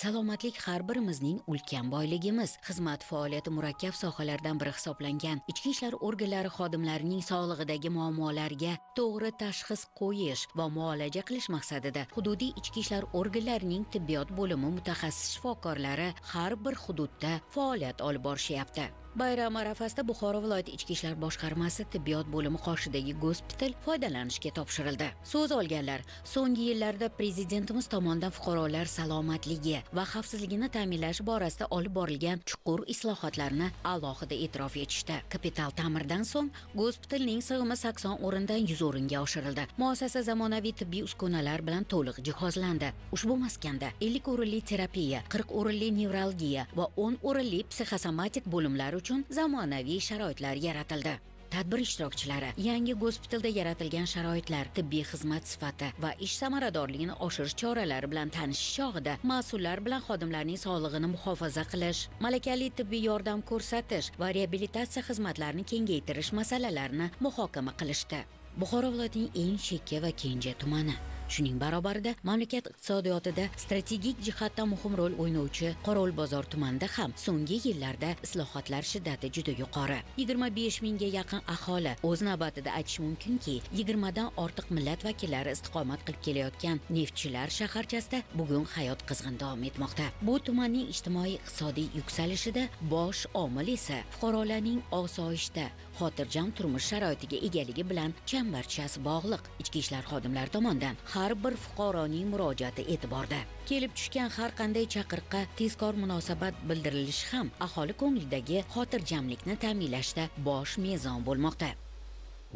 Salomatlik har birimizning ulkan boyligimiz. Xizmat faoliyati murakkab sohalardan biri hisoblangan. Ichki ishlar organlari xodimlarining sog'lig'idagi muammolarga to'g'ri tashxis qo'yish va muolaja qilish maqsadida hududiy ichki ishlar organlarining tibbiyot bo'limi mutaxassis shifokorlari har bir hududda faoliyat olib borishyapti. Bayram arafasida Buxoro viloyati ichki ishlar boshqarmasi tibbiyot bo'limi qoshidagi gospital foydalanishga topshirildi. So'z olganlar so'nggi yillarda prezidentimiz tomonidan fuqarolar salomatligi va xavfsizligini ta'minlash borasida olib borilgan chuqur islohotlarni alohida e'tirof etishdi. Kapital ta'mirdan so'ng gospitalning sig'imi 80 o'rindan 100 o'ringa oshirildi. Muassasa zamonaviy tibbiy uskunalar bilan to'liq jihozlandi. Ushbu maskanda 50 o'rinli terapiya, 40 o'rinli nevralgiya va 10 o'rinli psixosomatik bo'limlar uchun zamonaviy sharoitlar yaratildi. Tadbir ishtirokchilari yangi gospitalda yaratilgan sharoitlar, tibbiy xizmat sifati va ish samaradorligini oshirish choralari bilan tanishish chog'ida mas'ullar bilan xodimlarning sog'lig'ini muhofaza qilish, malakali tibbiy yordam ko'rsatish va reabilitatsiya xizmatlarini kengaytirish masalalarini muhokama qilishdi. Buxoro viloyatining eng chekka va kenja tumani. Shuning barobarida mamlakat iqtisodiyotida strategik jihatdan muhim rol o'ynovchi Qorovulbozor tumanida ham so'nggi yillarda islohotlar shiddati juda yuqori. 25 mingga yaqin aholi, o'z navbatida aytish mumkinki, 20 dan ortiq millat vakillari istiqomat qilib kelayotgan Neftchilar shaharchasida bugun hayot qizg'in davom etmoqda. Bu tumanning ijtimoiy iqtisodiy yuksalishida bosh omil esa fuqarolarning osoyishta, xotirjam turmush sharoitiga egaligi bilan chambarchas bog'liq. Ichki ishlar xodimlari tomonidan har bir fuqaroning murojaati e'tiborda. Kelib tushgan har qanday chaqiriqqa tezkor munosabat bildirilishi ham aholi ko'nglidagi xotirjamlikni ta'minlashda bosh mezon bo'lmoqda.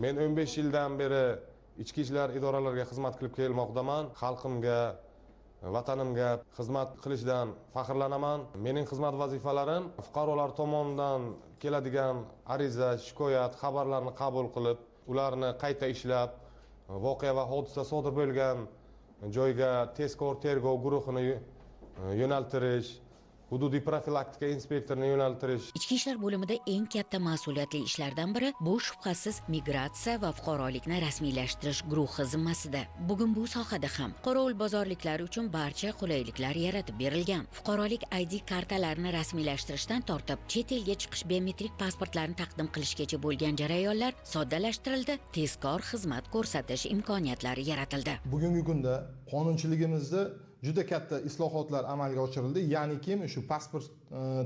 Men 15 yildan beri ichki ishlar idoralariga xizmat qilib kelmoqdaman. Xalqimga, vatanimga xizmat qilishdan faxrlanaman. Mening xizmat vazifalarim fuqarolar tomonidan keladigan ariza, shikoyat, xabarlarni qabul qilib, ularni qayta ishlab, voqea va hodisa sodir bo'lgan joyga tezkor tergov guruhini yo'naltirish, hududiy profilaktika inspektorini yo'naltirish. Ichki ishlar bo'limida eng katta mas'uliyatli ishlardan biri bu shubhasiz migratsiya va fuqarolikni rasmiylashtirish guruhi zimmasida. Bugun bu sohada ham qorovulbozorliklar uchun barcha qulayliklar yaratib berilgan. Fuqarolik ID kartalarini rasmiylashtirishdan tortib, chet elga chiqish biometrik pasportlarini taqdim qilishgacha bo'lgan jarayonlar soddalashtirildi, tezkor xizmat ko'rsatish imkoniyatlari yaratildi. Bugungi kunda qonunchiligimizda juda katta islohotlar amalga oshirildi. Ya'niki shu pasport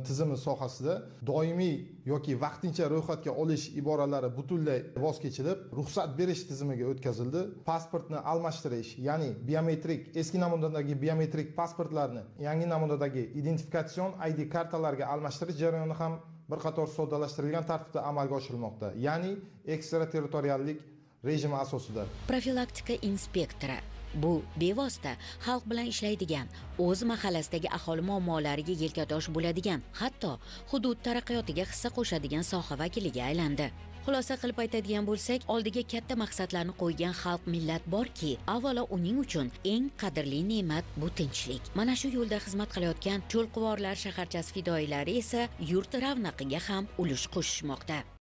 tizimi sohasida doimiy yoki vaqtincha ro'yxatga olish iboralari butunlay voz kechilib, ruxsat berish tizimiga o'tkazildi. Pasportni almashtirish, ya'ni biometrik, eski namunadagi biometrik pasportlarni yangi namunadagi identifikatsion ID kartalarga almashtirish jarayoni ham bir qator soddalashtirilgan tartibda amalga oshirilmoqda. Ya'ni ekstraterritoriallik rejimi asosida. Profilaktika inspektori bu bevosita xalq bilan ishlaydigan, o'z mahallasidagi aholi muammolariga yelkadosh bo'ladigan, hatto hudud taraqqiyotiga hissa qo'shadigan soha vakiliga aylandi. Xulosa qilib aytadigan bo'lsak, oldiga katta maqsadlarni qo'ygan xalq millat borki, avvalo uning uchun eng qadrli ne'mat bu tinchlik. Mana shu yo'lda xizmat qilayotgan Cho'lquvorlar shaharchasi fidoyilari esa yurt ravnaqiga ham ulush qo'shishmoqda.